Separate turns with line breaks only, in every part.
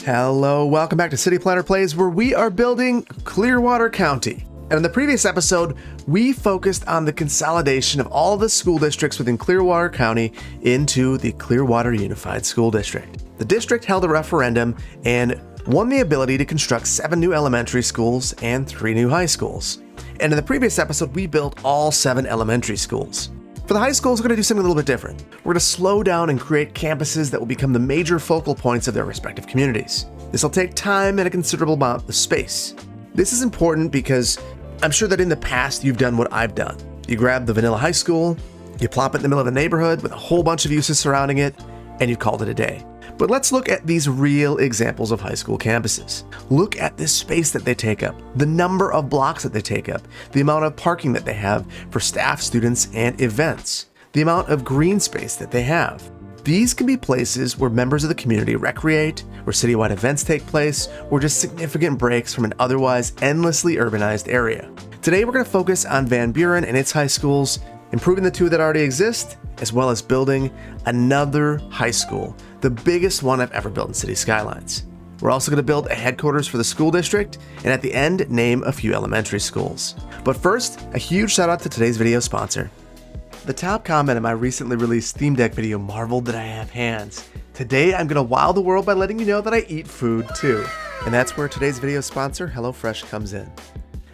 Hello, welcome back to City Planner Plays, where we are building Clearwater County. And in the previous episode, we focused on the consolidation of all the school districts within Clearwater County into the Clearwater Unified School District. The district held a referendum and won the ability to construct 7 new elementary schools and 3 new high schools. And in the previous episode, we built all 7 elementary schools. For the high schools, we're going to do something a little bit different. We're going to slow down and create campuses that will become the major focal points of their respective communities. This will take time and a considerable amount of space. This is important because I'm sure that in the past you've done what I've done. You grab the vanilla high school, you plop it in the middle of a neighborhood with a whole bunch of uses surrounding it, and you've called it a day. But let's look at these real examples of high school campuses. Look at this space that they take up, the number of blocks that they take up, the amount of parking that they have for staff, students, and events, the amount of green space that they have. These can be places where members of the community recreate, where citywide events take place, or just significant breaks from an otherwise endlessly urbanized area. Today we're going to focus on Van Buren and its high schools, improving the 2 that already exist, as well as building another high school, the biggest one I've ever built in City Skylines. We're also going to build a headquarters for the school district, and at the end, name a few elementary schools. But first, a huge shout out to today's video sponsor. The top comment in my recently released Theme Deck video marveled that I have hands. Today, I'm going to wow the world by letting you know that I eat food too. And that's where today's video sponsor, HelloFresh, comes in.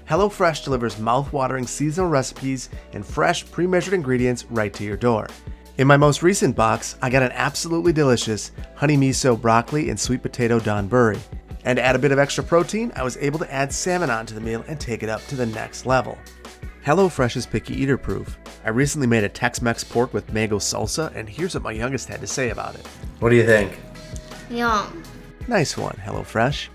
HelloFresh delivers mouth-watering seasonal recipes and fresh, pre-measured ingredients right to your door. In my most recent box, I got an absolutely delicious honey miso broccoli and sweet potato donburi. And to add a bit of extra protein, I was able to add salmon onto the meal and take it up to the next level. HelloFresh is picky eater proof. I recently made a Tex-Mex pork with mango salsa, and here's what my youngest had to say about it. What do you think?
Yum.
Nice one, HelloFresh.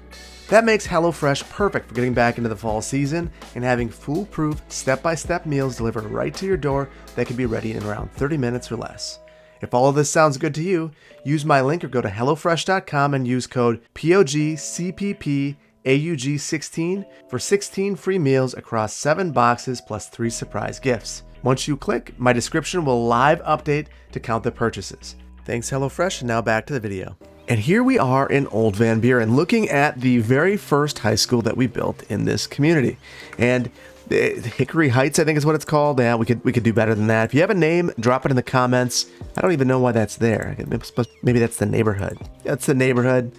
That makes HelloFresh perfect for getting back into the fall season and having foolproof, step-by-step meals delivered right to your door that can be ready in around 30 minutes or less. If all of this sounds good to you, use my link or go to HelloFresh.com and use code POGCPPAUG16 for 16 free meals across 7 boxes plus 3 surprise gifts. Once you click, my description will live update to count the purchases. Thanks HelloFresh, and now back to the video. And here we are in Old Van Buren, looking at the very first high school that we built in this community. And Hickory Heights, I think is what it's called. Yeah, we could do better than that. If you have a name, drop it in the comments. I don't even know why that's there. Maybe that's the neighborhood. That's the neighborhood.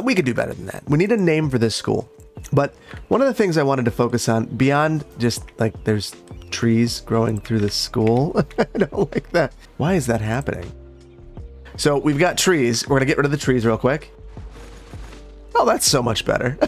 We could do better than that. We need a name for this school. But one of the things I wanted to focus on, beyond just like there's trees growing through the school, I don't like that. Why is that happening? So we've got trees. We're going to get rid of the trees real quick. Oh, that's so much better.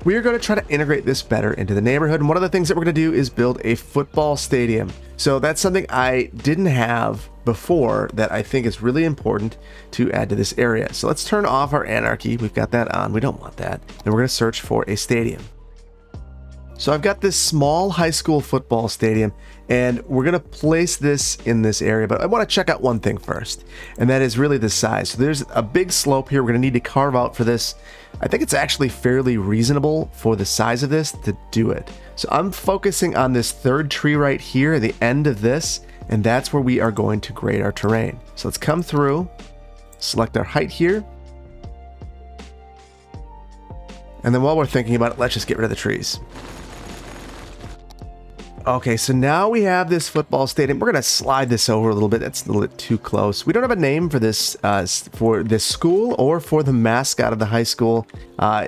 We are going to try to integrate this better into the neighborhood. And one of the things that we're going to do is build a football stadium. So that's something I didn't have before that I think is really important to add to this area. So let's turn off our anarchy. We've got that on. We don't want that. And we're going to search for a stadium. So I've got this small high school football stadium, and we're going to place this in this area, but I want to check out one thing first, and that is really the size. So there's a big slope here we're going to need to carve out for this. I think it's actually fairly reasonable for the size of this to do it. So I'm focusing on this 3rd tree right here at the end of this, and that's where we are going to grade our terrain. So let's come through, select our height here, and then while we're thinking about it, let's just get rid of the trees. Okay, so now we have this football stadium. We're going to slide this over a little bit. That's a little bit too close. We don't have a name for this school or for the mascot of the high school.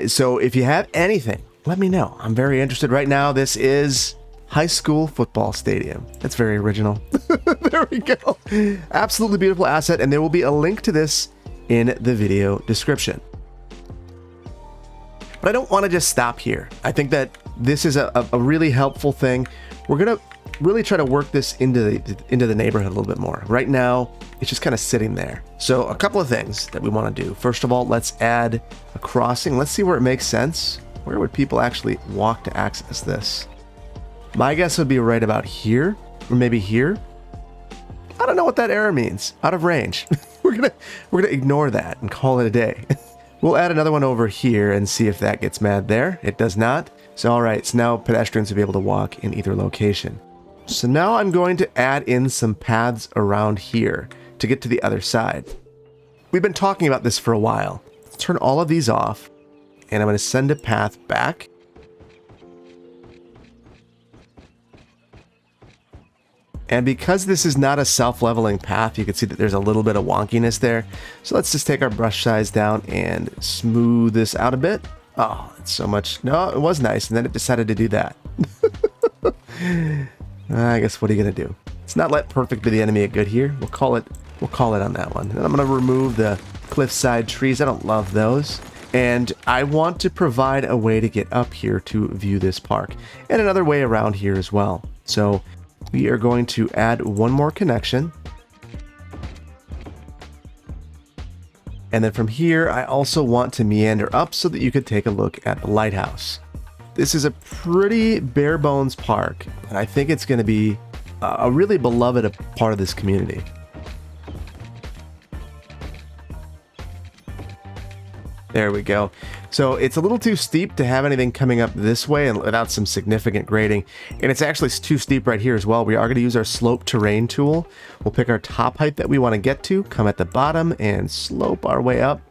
So if you have anything, let me know. I'm very interested right now. This is High School Football Stadium. That's very original. There we go. Absolutely beautiful asset, and there will be a link to this in the video description. But I don't want to just stop here. I think that this is a really helpful thing. We're going to really try to work this into the neighborhood a little bit more. Right now, it's just kind of sitting there. So a couple of things that we want to do. First of all, let's add a crossing. Let's see where it makes sense. Where would people actually walk to access this? My guess would be right about here, or maybe here. I don't know what that error means. Out of range. We're gonna ignore that and call it a day. We'll add another one over here and see if that gets mad there. It does not. So all right, so now pedestrians will be able to walk in either location. So now I'm going to add in some paths around here to get to the other side. We've been talking about this for a while. turn all of these off, and I'm going to send a path back. And because this is not a self-leveling path, you can see that there's a little bit of wonkiness there. So let's just take our brush size down and smooth this out a bit. Oh, it's so much. No, it was nice, and then it decided to do that. I guess what are you going to do? Let's not let perfect be the enemy of good here. We'll call it on that one. And I'm going to remove the cliffside trees. I don't love those. And I want to provide a way to get up here to view this park, and another way around here as well. So we are going to add one more connection. And then from here, I also want to meander up so that you could take a look at the lighthouse. This is a pretty bare bones park, and I think it's going to be a really beloved part of this community. There we go. So it's a little too steep to have anything coming up this way and without some significant grading. And it's actually too steep right here as well. We are going to use our slope terrain tool. We'll pick our top height that we want to get to, come at the bottom, and slope our way up.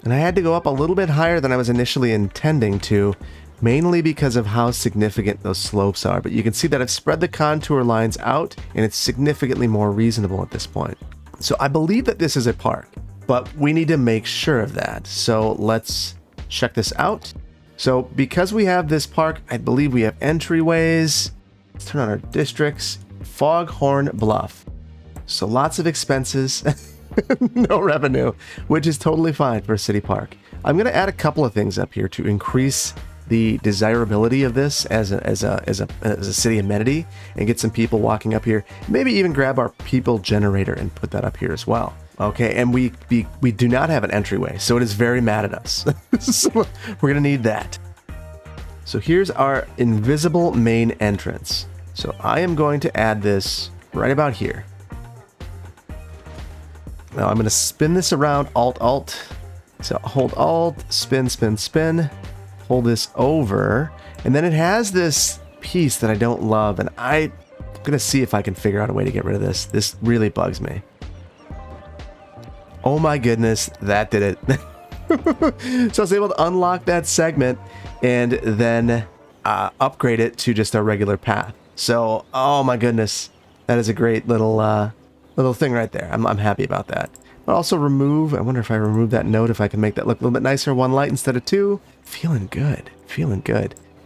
And I had to go up a little bit higher than I was initially intending to, mainly because of how significant those slopes are. But you can see that I've spread the contour lines out, and it's significantly more reasonable at this point. So I believe that this is a park, but we need to make sure of that. So let's check this out. So because we have this park, I believe we have entryways. Let's turn on our districts. Foghorn Bluff. So lots of expenses, no revenue, which is totally fine for a city park. I'm going to add a couple of things up here to increase the desirability of this as a city amenity and get some people walking up here. Maybe even grab our people generator and put that up here as well. Okay, and we do not have an entryway, so it is very mad at us. So we're gonna need that. So here's our invisible main entrance. So I am going to add this right about here. Now I'm gonna spin this around, Alt. So hold Alt, spin, hold this over, and then it has this piece that I don't love, and I'm gonna see if I can figure out a way to get rid of this. This really bugs me. Oh my goodness, that did it. So I was able to unlock that segment and then upgrade it to just our regular path. So, oh my goodness, that is a great little thing right there. I'm happy about that. But also remove, I wonder if I remove that note, if I can make that look a little bit nicer, one light instead of two. Feeling good.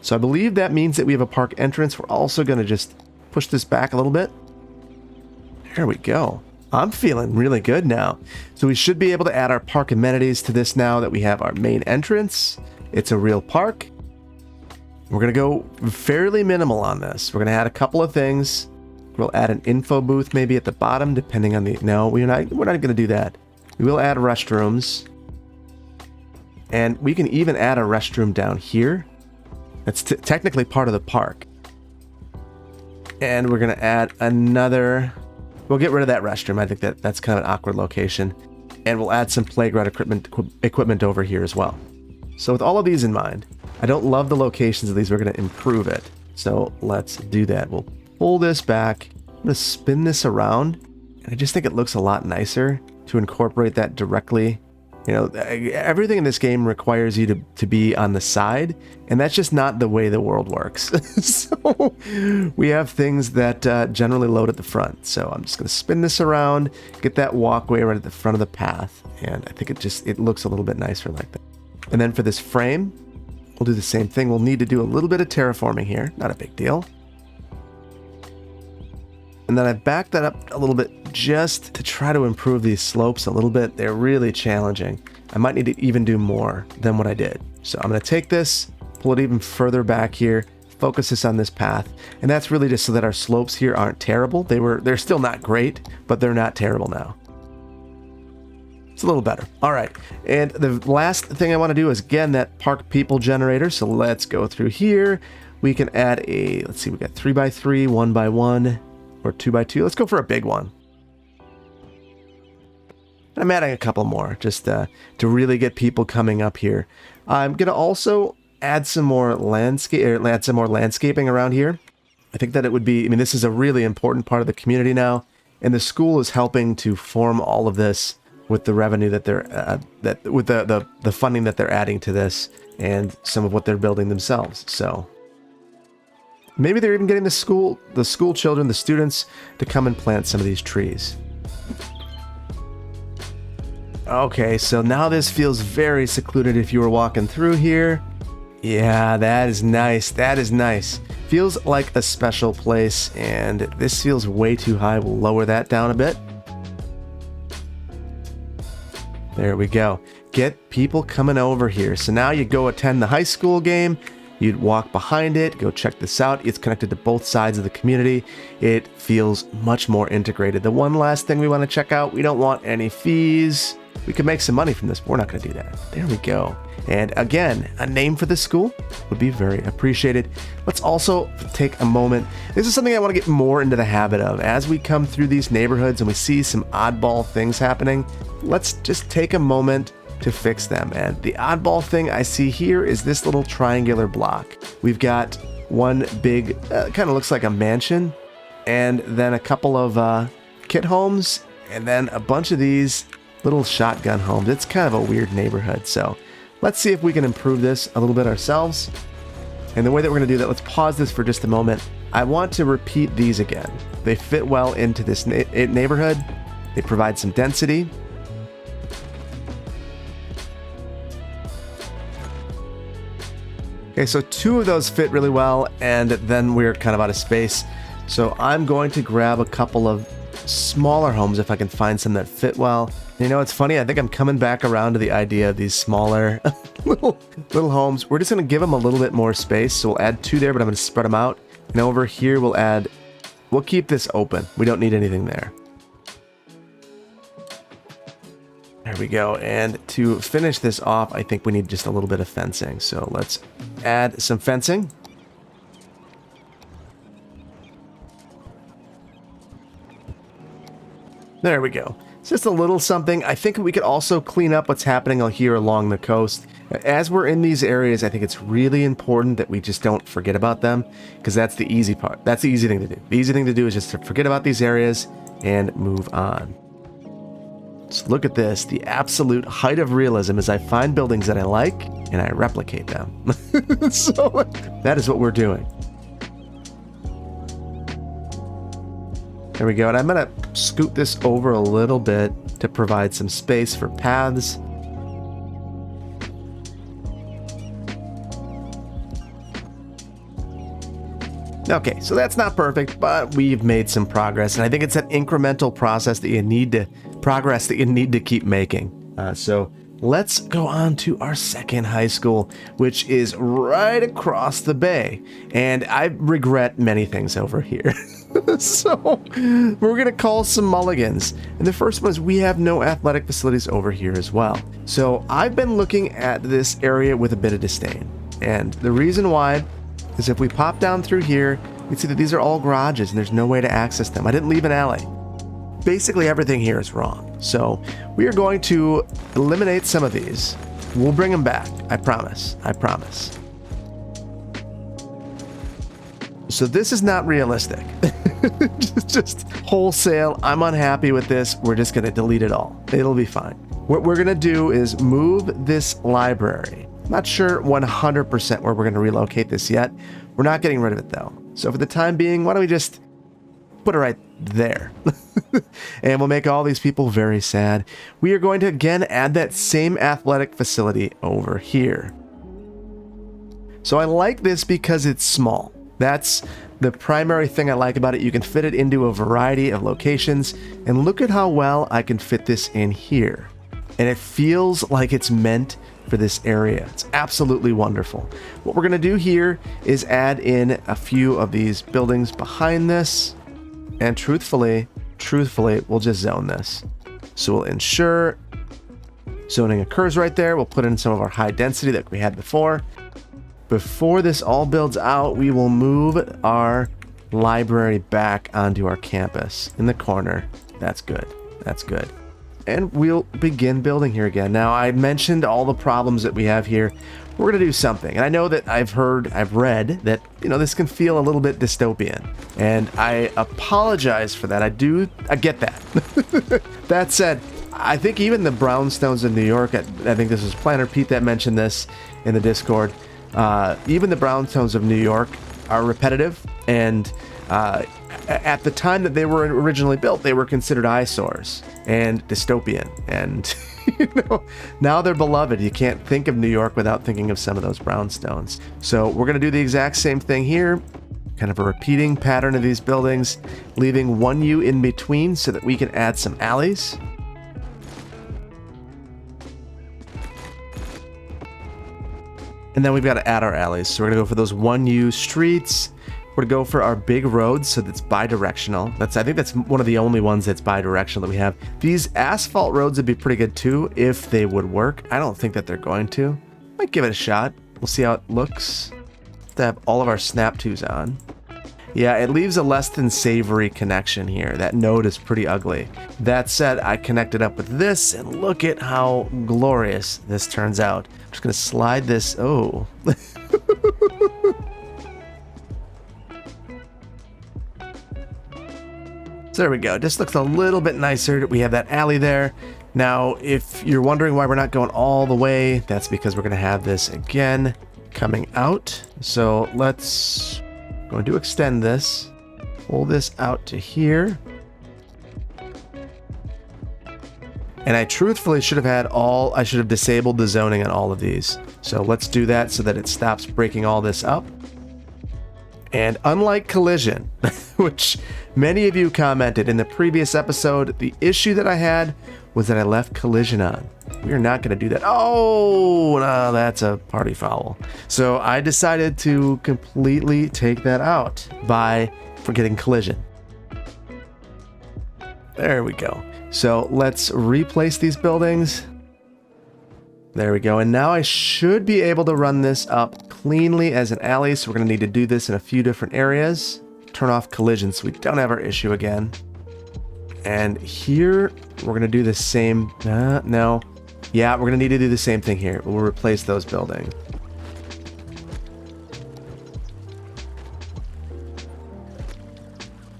So I believe that means that we have a park entrance. We're also going to just push this back a little bit. There we go. I'm feeling really good now. So we should be able to add our park amenities to this now that we have our main entrance. It's a real park. We're going to go fairly minimal on this. We're going to add a couple of things. We'll add an info booth maybe at the bottom, depending on the... No, we're not going to do that. We will add restrooms. And we can even add a restroom down here. That's technically part of the park. And we're going to add another... We'll get rid of that restroom. I think that's kind of an awkward location. And we'll add some playground equipment over here as well. So with all of these in mind, I don't love the locations of these. We're going to improve it. So let's do that. We'll pull this back. I'm going to spin this around. And I just think it looks a lot nicer to incorporate that directly. You know, everything in this game requires you to be on the side, and that's just not the way the world works. So we have things that generally load at the front. So I'm just going to spin this around, get that walkway right at the front of the path, and I think it looks a little bit nicer like that. And then for this frame, we'll do the same thing. We'll need to do a little bit of terraforming here. Not a big deal. And then I backed that up a little bit just to try to improve these slopes a little bit. They're really challenging. I might need to even do more than what I did. So I'm going to take this, pull it even further back here, focus this on this path. And that's really just so that our slopes here aren't terrible. They're still not great, but they're not terrible now. It's a little better. All right. And the last thing I want to do is, again, that park people generator. So let's go through here. We can add let's see, we got 3x3, 1x1. Or 2x2. Let's go for a big one. I'm adding a couple more just to really get people coming up here. I'm gonna also add some more landscaping around here. I think that it would be. I mean, this is a really important part of the community now, and the school is helping to form all of this with the revenue that they're with the funding that they're adding to this and some of what they're building themselves. So maybe they're even getting the school children, the students, to come and plant some of these trees. Okay, so now this feels very secluded if you were walking through here. Yeah, that is nice. That is nice. Feels like a special place, and this feels way too high. We'll lower that down a bit. There we go. Get people coming over here. So now you go attend the high school game. You'd walk behind it, go check this out. It's connected to both sides of the community. It feels much more integrated. The one last thing we want to check out, we don't want any fees. We could make some money from this, but we're not going to do that. There we go. And again, a name for this school would be very appreciated. Let's also take a moment. This is something I want to get more into the habit of. As we come through these neighborhoods and we see some oddball things happening, let's just take a moment to fix them. And the oddball thing I see here is this little triangular block. We've got one big, kind of looks like a mansion, and then a couple of kit homes, and then a bunch of these little shotgun homes. It's kind of a weird neighborhood. So let's see if we can improve this a little bit ourselves. And the way that we're going to do that, let's pause this for just a moment. I want to repeat these again. They fit well into this neighborhood. They provide some density. Okay, so two of those fit really well, and then we're kind of out of space. So I'm going to grab a couple of smaller homes if I can find some that fit well. You know, it's funny, I think I'm coming back around to the idea of these smaller little homes. We're just going to give them a little bit more space. So we'll add two there, but I'm going to spread them out. And over here we'll keep this open. We don't need anything there. There we go. And to finish this off, I think we need just a little bit of fencing. So let's add some fencing. There we go. It's just a little something. I think we could also clean up what's happening here along the coast. As we're in these areas, I think it's really important that we just don't forget about them, because that's the easy part. That's the easy thing to do. The easy thing to do is just to forget about these areas and move on. So look at this, the absolute height of realism is I find buildings that I like and I replicate them. So that is what we're doing. There we go, and I'm gonna scoot this over a little bit to provide some space for paths. Okay, so that's not perfect, but we've made some progress, and I think it's that incremental progress that you need to keep making. So let's go on to our second high school, which is right across the bay, and I regret many things over here. So we're gonna call some Mulligans, and the first one is we have no athletic facilities over here as well. So I've been looking at this area with a bit of disdain, and the reason why is if we pop down through here, you can see that these are all garages and there's no way to access them. I didn't leave an alley. Basically everything here is wrong. So we are going to eliminate some of these. We'll bring them back. I promise. I promise. So this is not realistic. just wholesale. I'm unhappy with this. We're just going to delete it all. It'll be fine. What we're going to do is move this library. Not sure 100% where we're going to relocate this yet. We're not getting rid of it though. So for the time being, why don't we just put it right there? And we'll make all these people very sad. We are going to again add that same athletic facility over here. So I like this because it's small. That's the primary thing I like about it. You can fit it into a variety of locations, and look at how well I can fit this in here. And it feels like it's meant for this area. It's absolutely wonderful. What we're gonna do here is add in a few of these buildings behind this, and truthfully, we'll just zone this. So we'll ensure zoning occurs right there. We'll put in some of our high density that we had before. Before this all builds out, we will move our library back onto our campus in the corner. That's good. That's good. And we'll begin building here again. Now, I mentioned all the problems that we have here. We're going to do something. And I know that I've read that, this can feel a little bit dystopian. And I apologize for that. I get that. That said, I think even the brownstones in New York, I think this was Planner Pete that mentioned this in the Discord, even the brownstones of New York are repetitive, and at the time that they were originally built, they were considered eyesores and dystopian, and now they're beloved. You can't think of New York without thinking of some of those brownstones. So we're going to do the exact same thing here, kind of a repeating pattern of these buildings, leaving one U in between so that we can add some alleys. And then we've got to add our alleys. So we're going to go for those 1U streets. We're going to go for our big roads so that's bi-directional. I think that's one of the only ones that's bi-directional that we have. These asphalt roads would be pretty good too if they would work. I don't think that they're going to. Might give it a shot. We'll see how it looks. To have all of our snap twos on. Yeah, it leaves a less than savory connection here. That node is pretty ugly. That said, I connected up with this, and look at how glorious this turns out. I'm just going to slide this. Oh. So there we go. Just looks a little bit nicer. We have that alley there. Now, if you're wondering why we're not going all the way, that's because we're going to have this again coming out. So let's go to extend this. Pull this out to here. And I truthfully should have disabled the zoning on all of these. So let's do that so that it stops breaking all this up. And unlike collision, which many of you commented in the previous episode, the issue that I had was that I left collision on. We are not going to do that. Oh, no, that's a party foul. So I decided to completely take that out by forgetting collision. There we go. So let's replace these buildings. There we go. And now I should be able to run this up cleanly as an alley. So we're going to need to do this in a few different areas. Turn off collision so we don't have our issue again. And here we're going to do the same. No. Yeah, we're going to need to do the same thing here. We'll replace those buildings.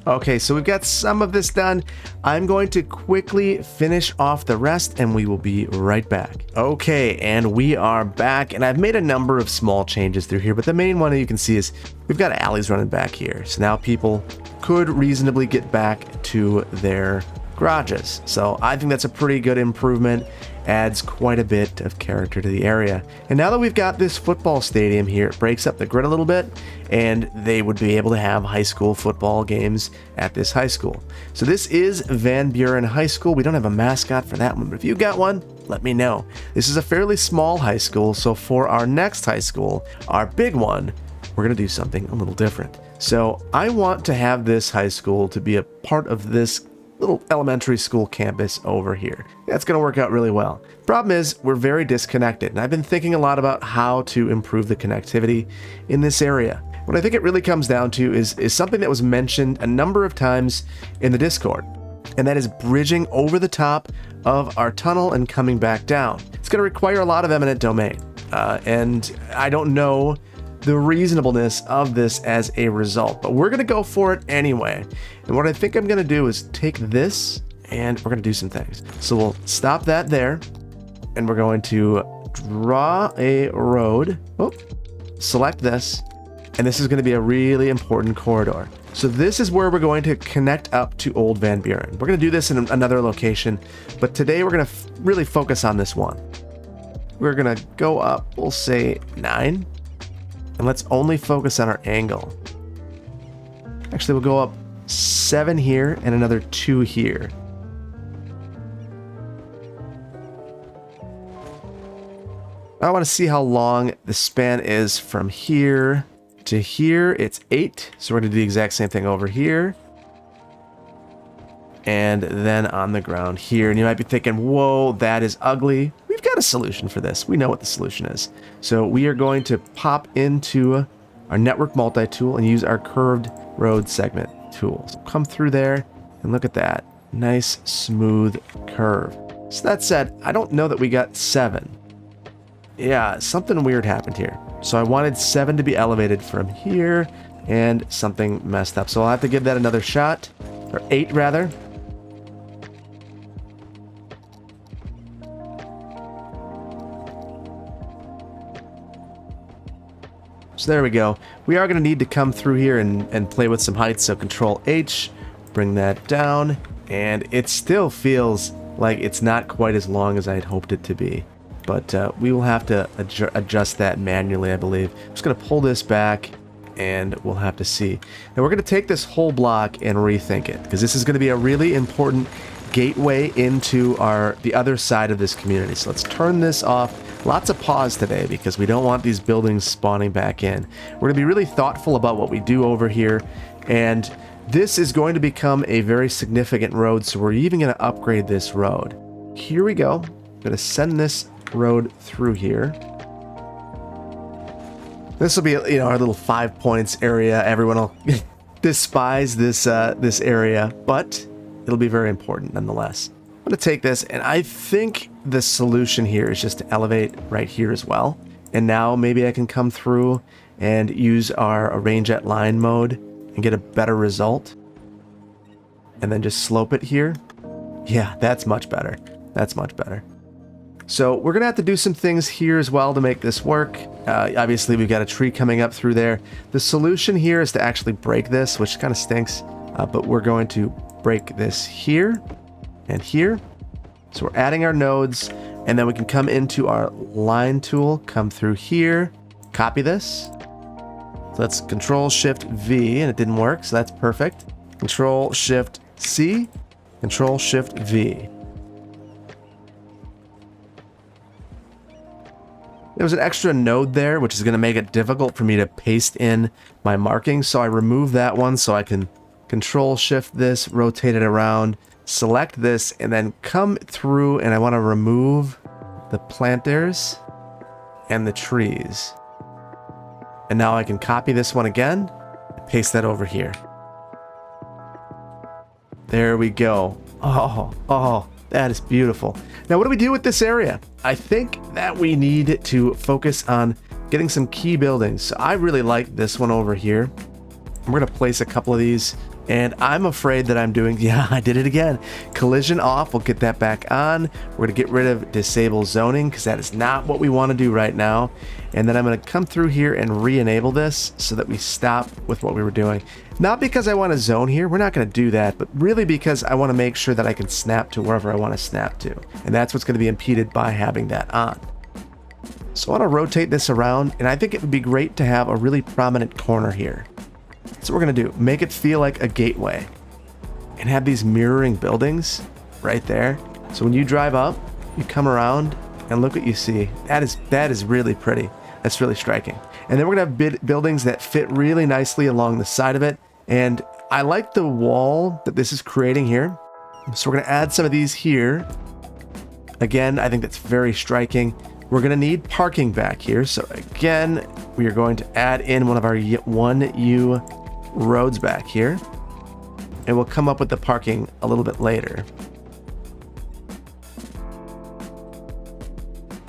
Okay, so we've got some of this done. I'm going to quickly finish off the rest and we will be right back. Okay, and we are back, and I've made a number of small changes through here, but the main one that you can see is we've got alleys running back here. So now people could reasonably get back to their garages. So I think that's a pretty good improvement. Adds quite a bit of character to the area. And now that we've got this football stadium here, it breaks up the grid a little bit, and they would be able to have high school football games at this high school. So this is Van Buren High School. We don't have a mascot for that one, but if you got one, let me know. This is a fairly small high school, so for our next high school, our big one, we're going to do something a little different. So I want to have this high school to be a part of this little elementary school campus over here. That's going to work out really well. Problem is, we're very disconnected, and I've been thinking a lot about how to improve the connectivity in this area. What I think it really comes down to is something that was mentioned a number of times in the Discord, and that is bridging over the top of our tunnel and coming back down. It's going to require a lot of eminent domain, and I don't know the reasonableness of this as a result, but we're going to go for it anyway. And what I think I'm going to do is take this and we're going to do some things. So we'll stop that there, and we're going to draw a road. Oh, select this, and this is going to be a really important corridor. So this is where we're going to connect up to Old Van Buren. We're going to do this in another location, but today we're going to really focus on this one. We're going to go up, we'll say 9. And let's only focus on our angle. Actually, we'll go up 7 here and another 2 here. I want to see how long the span is from here to here. It's 8. So we're going to do the exact same thing over here. And then on the ground here. And you might be thinking, whoa, that is ugly. We've got a solution for this. We know what the solution is. So we are going to pop into our network multi-tool and use our curved road segment tool. So come through there and look at that. Nice, smooth curve. So that said, I don't know that we got 7. Yeah, something weird happened here. So I wanted 7 to be elevated from here, and something messed up. So I'll have to give that another shot, or 8 rather. So there we go. We are going to need to come through here and play with some heights. So Control H, bring that down. And it still feels like it's not quite as long as I had hoped it to be. But we will have to adjust that manually, I believe. I'm just going to pull this back and we'll have to see. Now we're going to take this whole block and rethink it, because this is going to be a really important gateway into the other side of this community. So let's turn this off. Lots of pause today because we don't want these buildings spawning back in. We're going to be really thoughtful about what we do over here, and this is going to become a very significant road, so we're even going to upgrade this road. Here we go. I'm going to send this road through here. This will be, our little 5 points area. Everyone will despise this area, but it'll be very important nonetheless. I'm going to take this, and I think the solution here is just to elevate right here as well. And now maybe I can come through and use our arrange at line mode and get a better result. And then just slope it here. Yeah, that's much better. That's much better. So we're going to have to do some things here as well to make this work. Obviously, we've got a tree coming up through there. The solution here is to actually break this, which kind of stinks. But we're going to break this here and here. So we're adding our nodes, and then we can come into our line tool, come through here, copy this. So let's Control Shift V, and it didn't work, so that's perfect. Control Shift C, Control Shift V. There was an extra node there, which is going to make it difficult for me to paste in my markings. So I removed that one so I can Control Shift this, rotate it around, select this, and then come through, and I want to remove the planters and the trees. And now I can copy this one again, and paste that over here. There we go. Oh, that is beautiful. Now, what do we do with this area? I think that we need to focus on getting some key buildings. So I really like this one over here. We're going to place a couple of these, and I'm afraid that I'm doing, yeah, I did it again. Collision off, we'll get that back on. We're going to get rid of disable zoning because that is not what we want to do right now. And then I'm going to come through here and re-enable this so that we stop with what we were doing. Not because I want to zone here, we're not going to do that, but really because I want to make sure that I can snap to wherever I want to snap to. And that's what's going to be impeded by having that on. So I want to rotate this around, and I think it would be great to have a really prominent corner here. So what we're going to do, make it feel like a gateway and have these mirroring buildings right there. So when you drive up, you come around and look what you see. That is really pretty. That's really striking. And then we're going to have buildings that fit really nicely along the side of it. And I like the wall that this is creating here. So we're going to add some of these here. Again, I think that's very striking. We're going to need parking back here. So again, we are going to add in one of our 1U roads back here. And we'll come up with the parking a little bit later.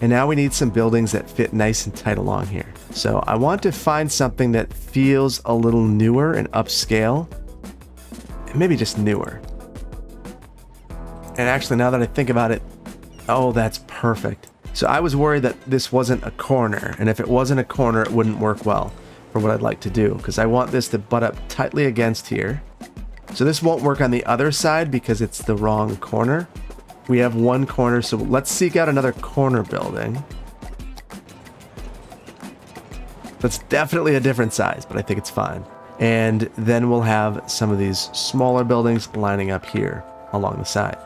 And now we need some buildings that fit nice and tight along here. So I want to find something that feels a little newer and upscale. And maybe just newer. And actually, now that I think about it, oh, that's perfect. So I was worried that this wasn't a corner. And if it wasn't a corner, it wouldn't work well for what I'd like to do. Because I want this to butt up tightly against here. So this won't work on the other side because it's the wrong corner. We have one corner, so let's seek out another corner building. That's definitely a different size, but I think it's fine. And then we'll have some of these smaller buildings lining up here along the side.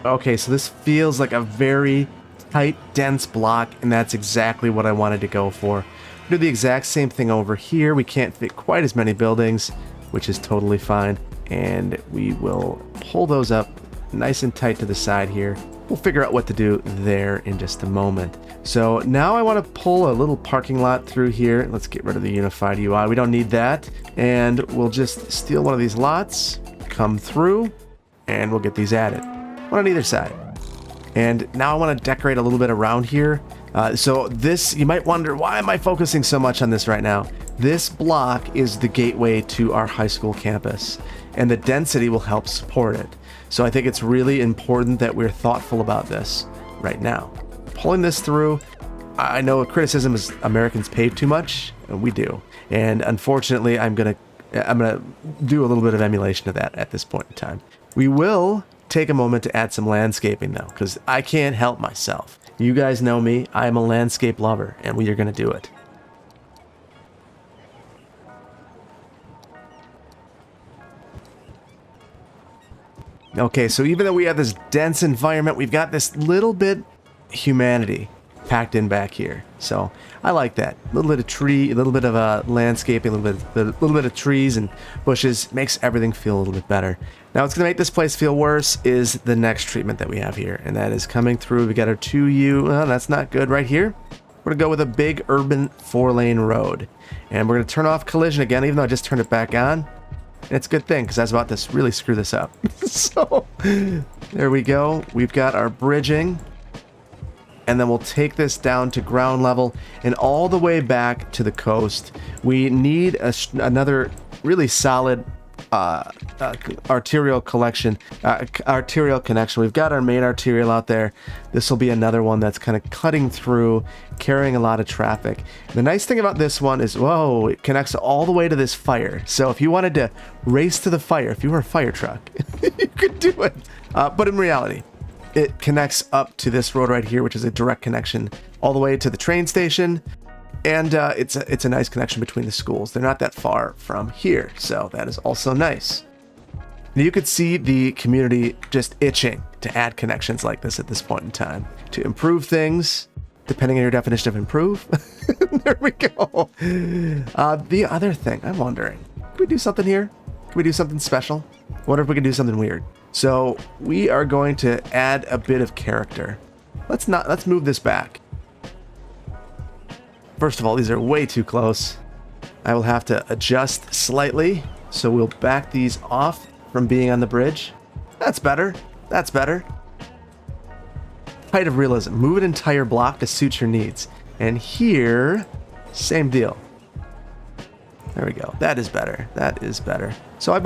Okay, so this feels like a very tight, dense block, and that's exactly what I wanted to go for. Do the exact same thing over here. We can't fit quite as many buildings, which is totally fine. And we will pull those up nice and tight to the side here. We'll figure out what to do there in just a moment. So now I want to pull a little parking lot through here. Let's get rid of the unified UI. We don't need that. And we'll just steal one of these lots, come through, and we'll get these added. One on either side. And now I want to decorate a little bit around here. So this, you might wonder, why am I focusing so much on this right now? This block is the gateway to our high school campus, and the density will help support it. So I think it's really important that we're thoughtful about this right now. Pulling this through, I know a criticism is Americans pave too much, and we do. And unfortunately, I'm gonna do a little bit of emulation of that at this point in time. We will take a moment to add some landscaping though, because I can't help myself. You guys know me, I am a landscape lover, and we are gonna do it. Okay, so even though we have this dense environment, we've got this little bit humanity packed in back here. So I like that. A little bit of tree, a little bit of landscaping, a little bit of trees and bushes makes everything feel a little bit better. Now what's going to make this place feel worse is the next treatment that we have here, and that is coming through. We got our 2U. Well, that's not good right here. We're going to go with a big urban 4-lane road, and we're going to turn off collision again, even though I just turned it back on. And it's a good thing, because I was about to really screw this up. So there we go. We've got our bridging. And then we'll take this down to ground level and all the way back to the coast. We need another really solid arterial connection. We've got our main arterial out there. This will be another one that's kind of cutting through, carrying a lot of traffic. The nice thing about this one is, whoa, it connects all the way to this fire. So if you wanted to race to the fire, if you were a fire truck, you could do it. But in reality, it connects up to this road right here, which is a direct connection all the way to the train station. And it's a nice connection between the schools. They're not that far from here, so that is also nice. You could see the community just itching to add connections like this at this point in time to improve things, depending on your definition of improve. There we go. The other thing, I'm wondering, can we do something here? Can we do something special? What if we can do something weird? So we are going to add a bit of character. Let's move this back. First of all, these are way too close. I will have to adjust slightly. So we'll back these off from being on the bridge. That's better. That's better. Height of realism. Move an entire block to suit your needs. And here, same deal. There we go. That is better. That is better. So I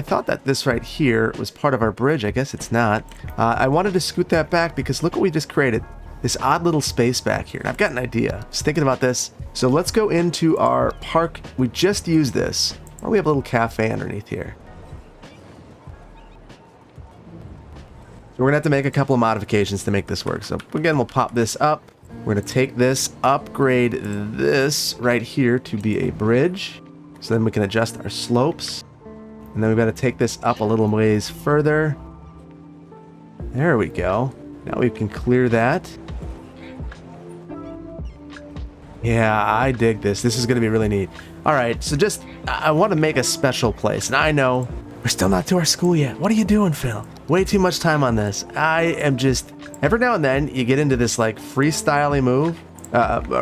thought that this right here was part of our bridge. I guess it's not. I wanted to scoot that back because look what we just created. This odd little space back here. And I've got an idea. I was thinking about this. So let's go into our park. We just used this. Oh, we have a little cafe underneath here. So we're going to have to make a couple of modifications to make this work. So again, we'll pop this up. We're going to take this, upgrade this right here to be a bridge. So then we can adjust our slopes. And then we've got to take this up a little ways further. There we go. Now we can clear that. Yeah, I dig this. This is going to be really neat. All right, so I want to make a special place. And I know we're still not to our school yet. What are you doing, Phil? Way too much time on this. I am just, every now and then you get into this like freestyling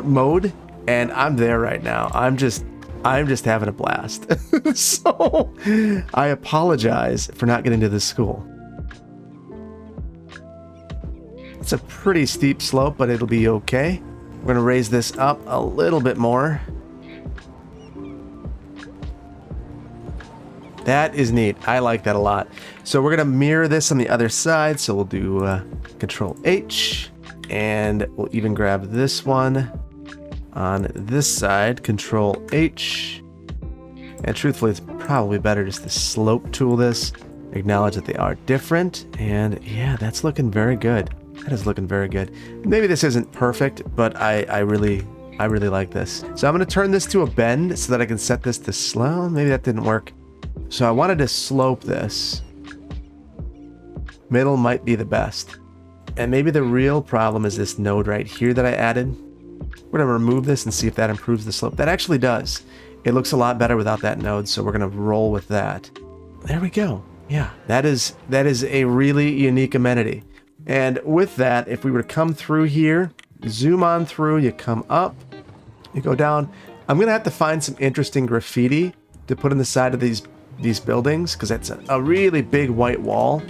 mode, and I'm there right now. I'm just having a blast. So I apologize for not getting to this school. It's a pretty steep slope, but it'll be okay. We're going to raise this up a little bit more. That is neat. I like that a lot. So we're going to mirror this on the other side. So we'll do Control H, and we'll even grab this one on this side, Control H. And truthfully, it's probably better just to slope tool this, acknowledge that they are different. And yeah, that's looking very good. That is looking very good. Maybe this isn't perfect, but I really like this. So I'm going to turn this to a bend so that I can set this to slow. Maybe that didn't work. So I wanted to slope this. Middle might be the best. And maybe the real problem is this node right here that I added. We're going to remove this and see if that improves the slope. That actually does. It looks a lot better without that node, so we're going to roll with that. There we go. Yeah, that is a really unique amenity. And with that, if we were to come through here, zoom on through, you come up, you go down. I'm going to have to find some interesting graffiti to put on the side of these buildings, because that's a really big white wall.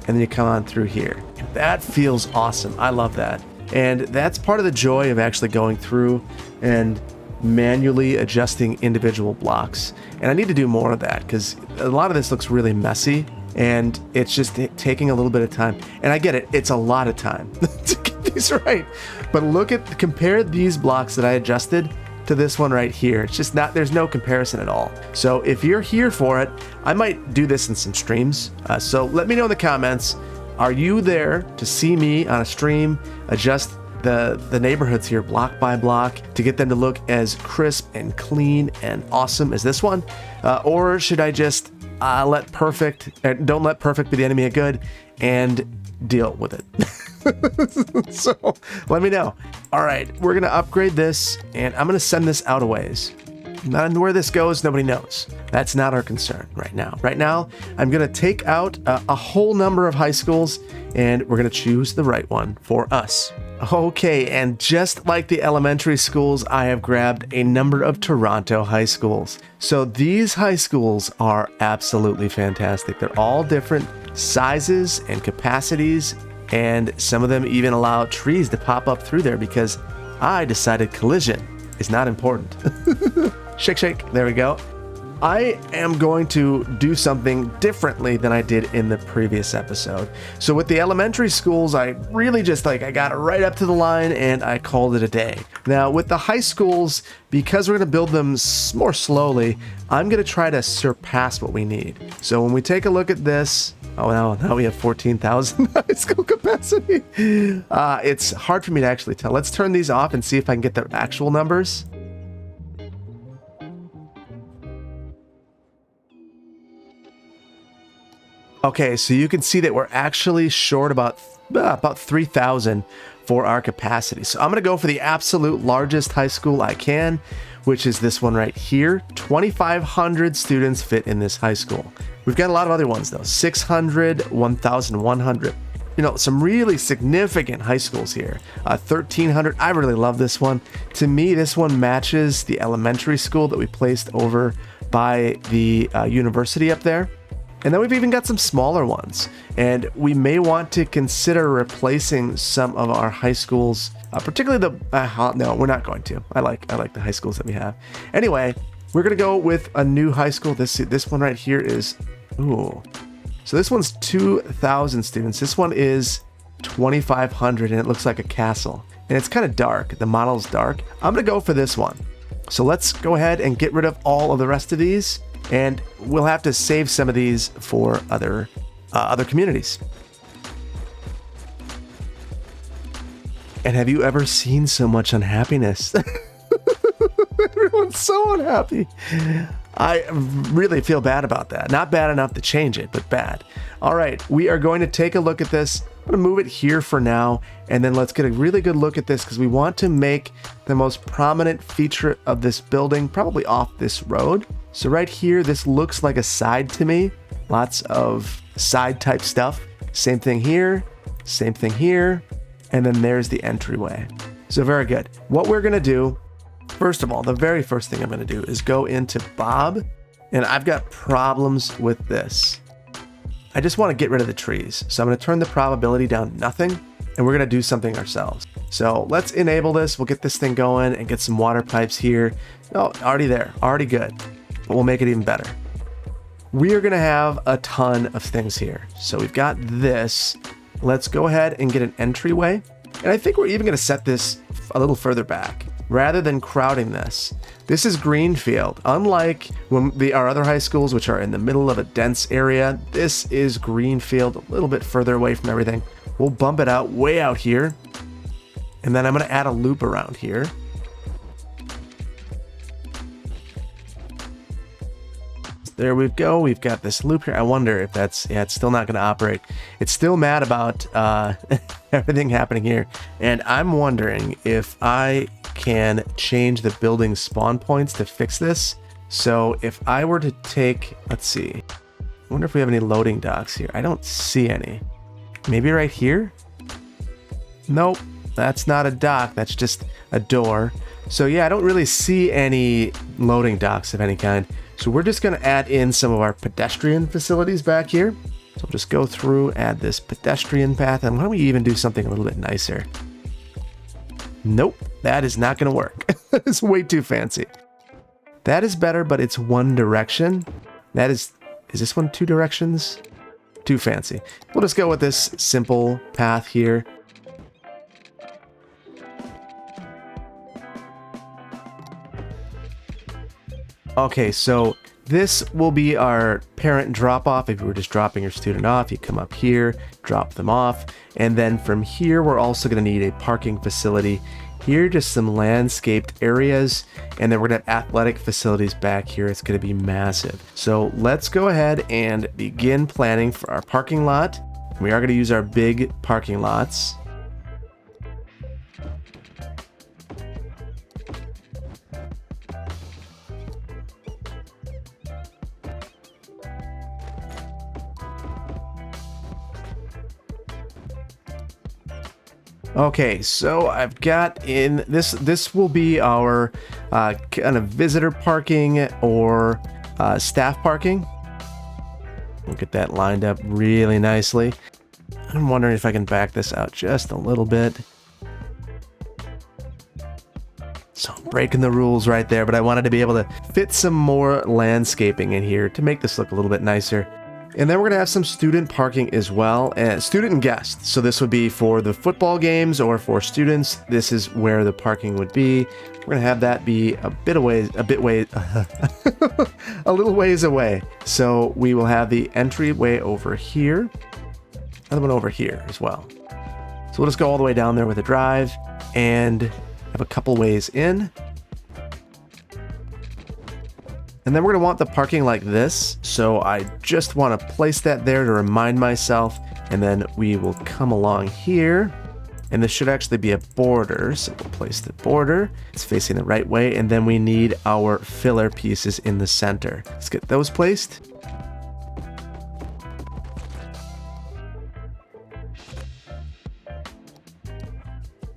And then you come on through here. That feels awesome. I love that. And that's part of the joy of actually going through and manually adjusting individual blocks. And I need to do more of that because a lot of this looks really messy. and it's just taking a little bit of time. And I get it, it's a lot of time to get these right. But compare these blocks that I adjusted to this one right here. It's just not, there's no comparison at all. So if you're here for it, I might do this in some streams. So let me know in the comments, are you there to see me on a stream adjust the neighborhoods here block by block to get them to look as crisp and clean and awesome as this one? Or should I just don't let perfect be the enemy of good and deal with it? So let me know. All right, we're gonna upgrade this and I'm gonna send this out a ways. And where this goes, nobody knows. That's not our concern right now. Right now, I'm gonna take out a whole number of high schools and we're gonna choose the right one for us. Okay, and just like the elementary schools, I have grabbed a number of Toronto high schools. So these high schools are absolutely fantastic. They're all different sizes and capacities, and some of them even allow trees to pop up through there because I decided collision is not important. Shake, shake, there we go. I am going to do something differently than I did in the previous episode. So with the elementary schools, I really just I got it right up to the line and I called it a day. Now with the high schools, because we're gonna build them more slowly, I'm gonna try to surpass what we need. So when we take a look at this, oh, now we have 14,000 high school capacity. It's hard for me to actually tell. Let's turn these off and see if I can get the actual numbers. Okay, so you can see that we're actually short about 3,000 for our capacity. So I'm going to go for the absolute largest high school I can, which is this one right here. 2,500 students fit in this high school. We've got a lot of other ones though. 600, 1,100. You know, some really significant high schools here. 1,300. I really love this one. To me, this one matches the elementary school that we placed over by the university up there. And then we've even got some smaller ones. And we may want to consider replacing some of our high schools, particularly no, we're not going to. I like the high schools that we have. Anyway, we're gonna go with a new high school. This one right here is, ooh. So this one's 2,000 students. This one is 2,500 and it looks like a castle. And it's kind of dark. The model's dark. I'm gonna go for this one. So let's go ahead and get rid of all of the rest of these. And we'll have to save some of these for other communities. And have you ever seen so much unhappiness? Everyone's so unhappy. I really feel bad about that. Not bad enough to change it, but bad. All right, we are going to take a look at this. I'm going to move it here for now, and then let's get a really good look at this because we want to make the most prominent feature of this building probably off this road. So right here, this looks like a side to me. Lots of side type stuff. Same thing here, and then there's the entryway. So very good. What we're gonna do, first of all, the very first thing I'm gonna do is go into Bob, and I've got problems with this. I just wanna get rid of the trees. So I'm gonna turn the probability down to nothing, and we're gonna do something ourselves. So let's enable this. We'll get this thing going and get some water pipes here. Oh, already there, already good. But we'll make it even better. We are gonna have a ton of things here. So we've got this. Let's go ahead and get an entryway. And I think we're even gonna set this a little further back rather than crowding this. This is greenfield. Unlike our other high schools, which are in the middle of a dense area, this is greenfield, a little bit further away from everything. We'll bump it out way out here. And then I'm gonna add a loop around here. There we go. We've got this loop here. I wonder if that's, yeah, it's still not going to operate. It's still mad about everything happening here. And I'm wondering if I can change the building spawn points to fix this. So if I were to take, let's see, I wonder if we have any loading docks here. I don't see any. Maybe right here? Nope, that's not a dock. That's just a door. So yeah, I don't really see any loading docks of any kind. So we're just going to add in some of our pedestrian facilities back here. So we'll just go through, add this pedestrian path, and why don't we even do something a little bit nicer? Nope, that is not going to work. It's way too fancy. That is better, but it's one direction. Is this one two directions? too fancy. We'll just go with this simple path here. Okay, so this will be our parent drop-off. If you were just dropping your student off, you come up here, drop them off, and then from here, we're also going to need a parking facility. Here, just some landscaped areas, and then we're going to have athletic facilities back here. It's going to be massive. So let's go ahead and begin planning for our parking lot. We are going to use our big parking lots. Okay, so I've got in this will be our kind of visitor parking or staff parking. We'll get that lined up really nicely. I'm wondering if I can back this out just a little bit. So I'm breaking the rules right there, but I wanted to be able to fit some more landscaping in here to make this look a little bit nicer. And then we're going to have some student parking as well, and student and guest. So this would be for the football games or for students. This is where the parking would be. We're going to have that be a little ways away. So we will have the entryway over here, another one over here as well. So we'll just go all the way down there with a drive and have a couple ways in. And then we're going to want the parking like this, so I just want to place that there to remind myself, and then we will come along here, and this should actually be a border, so we'll place the border. It's facing the right way, and then we need our filler pieces in the center. Let's get those placed.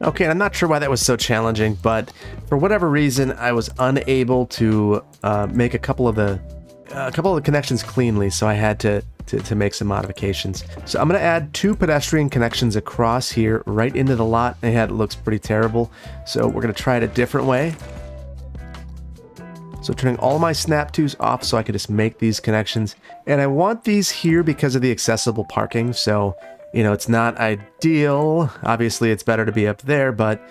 Okay, and I'm not sure why that was so challenging, but for whatever reason, I was unable to make a couple of the connections cleanly, so I had to make some modifications. So I'm going to add 2 pedestrian connections across here, right into the lot. It looks pretty terrible, so we're going to try it a different way. So turning all my snap twos off so I could just make these connections. And I want these here because of the accessible parking, so you know, it's not ideal. Obviously, it's better to be up there, but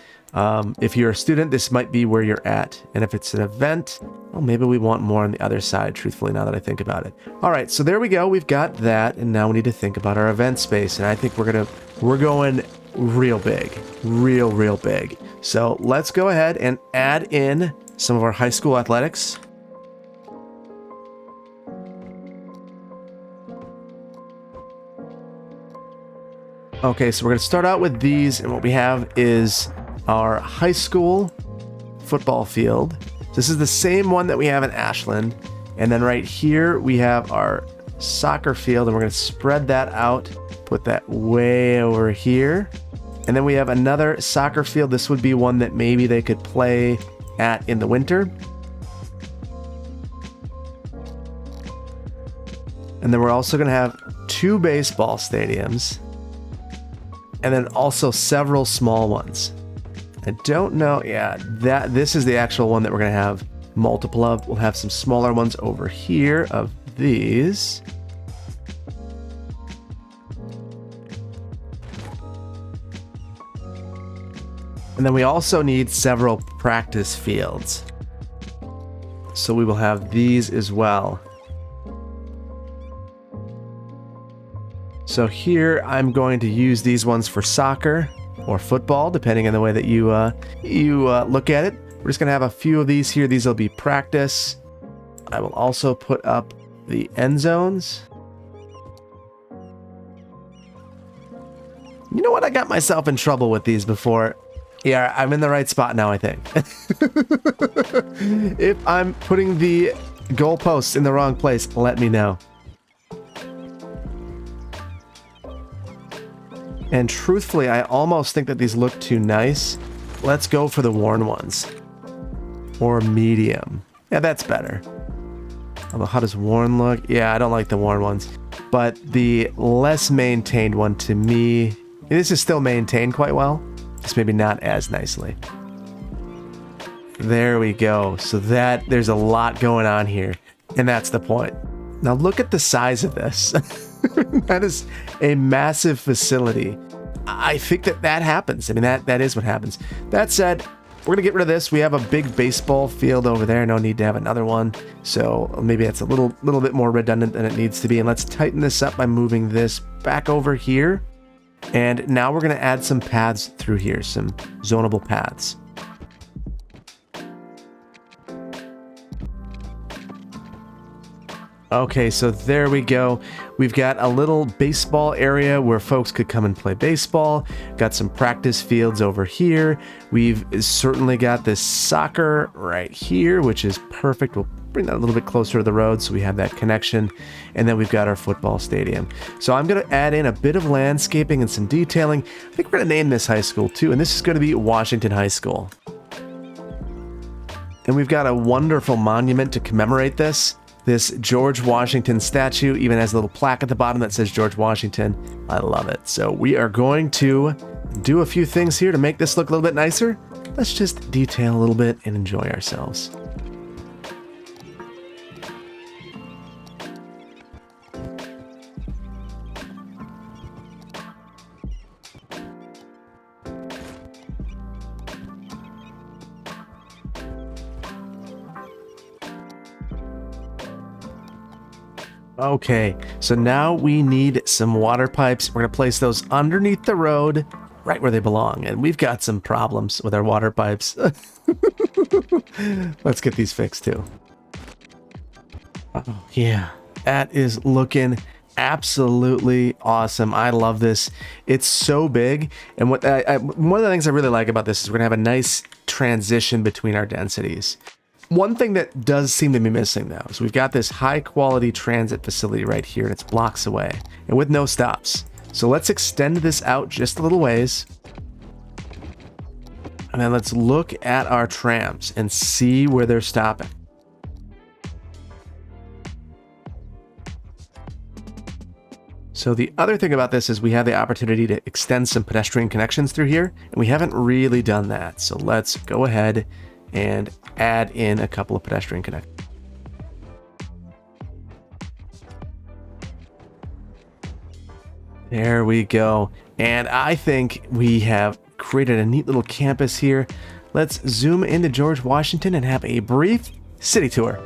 if you're a student, this might be where you're at. And if it's an event, well, maybe we want more on the other side, truthfully, now that I think about it. All right, so there we go. We've got that, and now we need to think about our event space. And I think we're going real big, real big. So let's go ahead and add in some of our high school athletics. Okay, so we're going to start out with these, and what we have is our high school football field. This is the same one that we have in Ashland, and then right here we have our soccer field, and we're going to spread that out, put that way over here, and then we have another soccer field. This would be one that maybe they could play at in the winter. And then we're also going to have 2 baseball stadiums, and then also several small ones. I don't know, yeah, this is the actual one that we're going to have multiple of. We'll have some smaller ones over here of these. And then we also need several practice fields. So we will have these as well. So here I'm going to use these ones for soccer or football, depending on the way that you look at it. We're just going to have a few of these here. These will be practice. I will also put up the end zones. You know what? I got myself in trouble with these before. Yeah, I'm in the right spot now, I think. If I'm putting the goalposts in the wrong place, let me know. And truthfully, I almost think that these look too nice. Let's go for the worn ones. Or medium. Yeah, that's better. Although, how does worn look? Yeah, I don't like the worn ones. But the less maintained one, to me, this is still maintained quite well. Just maybe not as nicely. There we go. So there's a lot going on here. And that's the point. Now look at the size of this. That is a massive facility. I think that happens. I mean, that is what happens. That said, we're going to get rid of this. We have a big baseball field over there. No need to have another one. So maybe that's a little bit more redundant than it needs to be. And let's tighten this up by moving this back over here. And now we're going to add some paths through here, some zonable paths. Okay, so there we go. We've got a little baseball area where folks could come and play baseball. Got some practice fields over here. We've certainly got this soccer right here, which is perfect. We'll bring that a little bit closer to the road so we have that connection. And then we've got our football stadium. So I'm going to add in a bit of landscaping and some detailing. I think we're going to name this high school too, and this is going to be Washington High School. And we've got a wonderful monument to commemorate this. This George Washington statue even has a little plaque at the bottom that says George Washington. I love it. So we are going to do a few things here to make this look a little bit nicer. Let's just detail a little bit and enjoy ourselves. Okay, so now we need some water pipes. We're going to place those underneath the road, right where they belong. And we've got some problems with our water pipes. Let's get these fixed too. Oh, yeah, that is looking absolutely awesome. I love this. It's so big. And one of the things I really like about this is we're going to have a nice transition between our densities. One thing that does seem to be missing though is we've got this high quality transit facility right here and it's blocks away and with no stops. So let's extend this out just a little ways. And then let's look at our trams and see where they're stopping. So the other thing about this is we have the opportunity to extend some pedestrian connections through here, and we haven't really done that. So let's go ahead and add in a couple of pedestrian connections. There we go. And I think we have created a neat little campus here. Let's zoom into George Washington and have a brief city tour.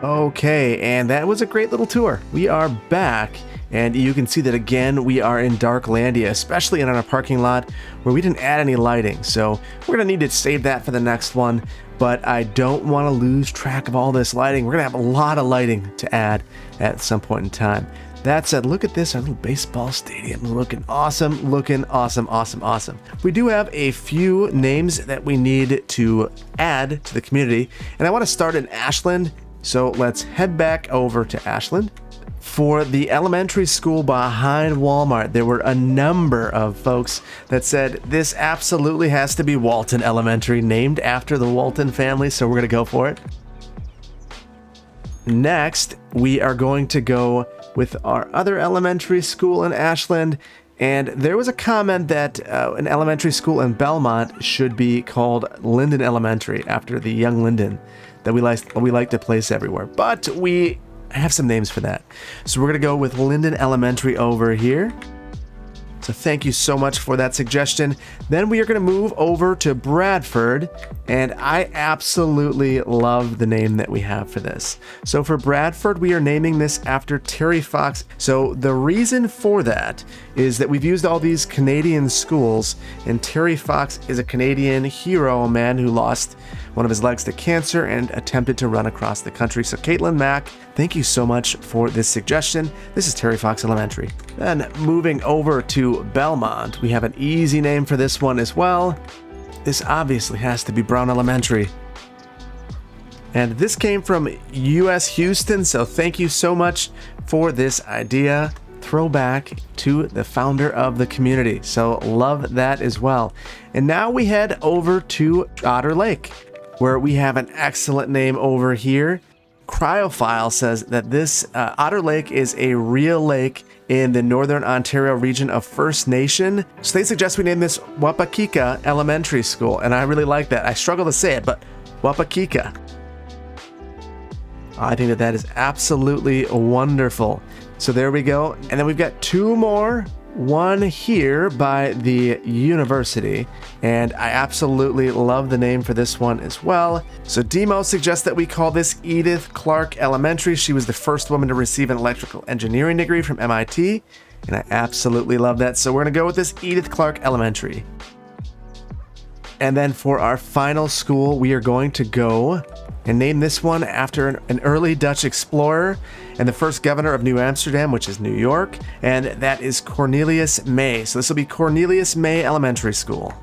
Okay, and that was a great little tour. We are back, and you can see that again, we are in Darklandia, especially in our parking lot where we didn't add any lighting. So we're gonna need to save that for the next one, but I don't want to lose track of all this lighting. We're gonna have a lot of lighting to add at some point in time. That said, look at this, our little baseball stadium looking awesome, awesome. We do have a few names that we need to add to the community, and I want to start in Ashland. So let's head back over to Ashland. For the elementary school behind Walmart, there were a number of folks that said this absolutely has to be Walton Elementary, named after the Walton family, so we're going to go for it. Next, we are going to go with our other elementary school in Ashland, and there was a comment that an elementary school in Belmont should be called Linden Elementary, after the young Linden that we like to place everywhere. But we have some names for that. So we're going to go with Linden Elementary over here. So thank you so much for that suggestion. Then we are going to move over to Bradford, and I absolutely love the name that we have for this. So for Bradford, we are naming this after Terry Fox. So the reason for that is that we've used all these Canadian schools, and Terry Fox is a Canadian hero, a man who lost one of his legs to cancer and attempted to run across the country. So Caitlin Mack, thank you so much for this suggestion. This is Terry Fox Elementary. Then moving over to Belmont, we have an easy name for this one as well. This obviously has to be Brown Elementary. And this came from US Houston, so thank you so much for this idea. Throwback to the founder of the community. So love that as well. And now we head over to Otter Lake, where we have an excellent name over here. Cryophile says that this Otter Lake is a real lake in the Northern Ontario region of First Nation. So they suggest we name this Wapakika Elementary School, and I really like that. I struggle to say it, but Wapakika. I think that is absolutely wonderful. So there we go. And then we've got two more. One here by the university, and I absolutely love the name for this one as well. So Demo suggests that we call this Edith Clark Elementary. She was the first woman to receive an electrical engineering degree from MIT, and I absolutely love that. So we're gonna go with this Edith Clark Elementary. And then for our final school, we are going to go and name this one after an early Dutch explorer and the first governor of New Amsterdam, which is New York, and that is Cornelius May. So this will be Cornelius May Elementary School.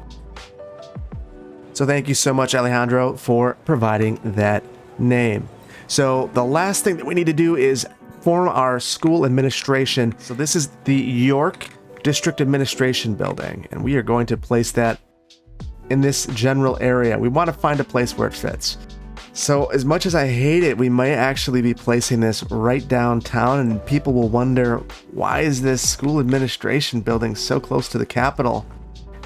So thank you so much, Alejandro, for providing that name. So the last thing that we need to do is form our school administration. So this is the York District Administration Building, and we are going to place that in this general area. We want to find a place where it fits. So as much as I hate it, we might actually be placing this right downtown, and people will wonder, why is this school administration building so close to the Capitol?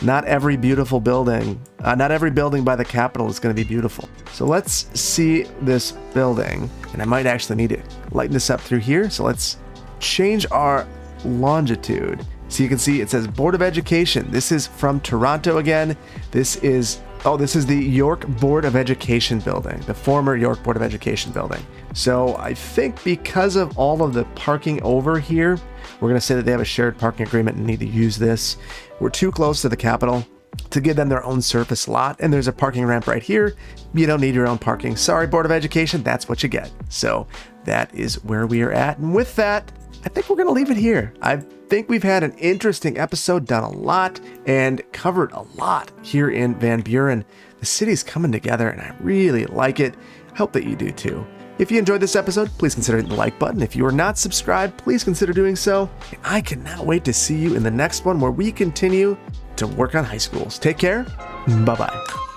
Not every beautiful building, not every building by the Capitol is going to be beautiful. So let's see this building, and I might actually need to lighten this up through here. So let's change our longitude. So you can see it says Board of Education. This is from Toronto again. This is the York Board of Education building, the former York Board of Education building. So I think because of all of the parking over here, we're going to say that they have a shared parking agreement and need to use this. We're too close to the Capitol to give them their own surface lot, and there's a parking ramp right here. You don't need your own parking. Sorry, Board of Education, that's what you get. So that is where we are at. And with that, I think we're going to leave it here. I think we've had an interesting episode, done a lot, and covered a lot here in Van Buren. The city's coming together, and I really like it. I hope that you do too. If you enjoyed this episode, please consider hitting the like button. If you are not subscribed, please consider doing so. And I cannot wait to see you in the next one where we continue to work on high schools. Take care. Bye-bye.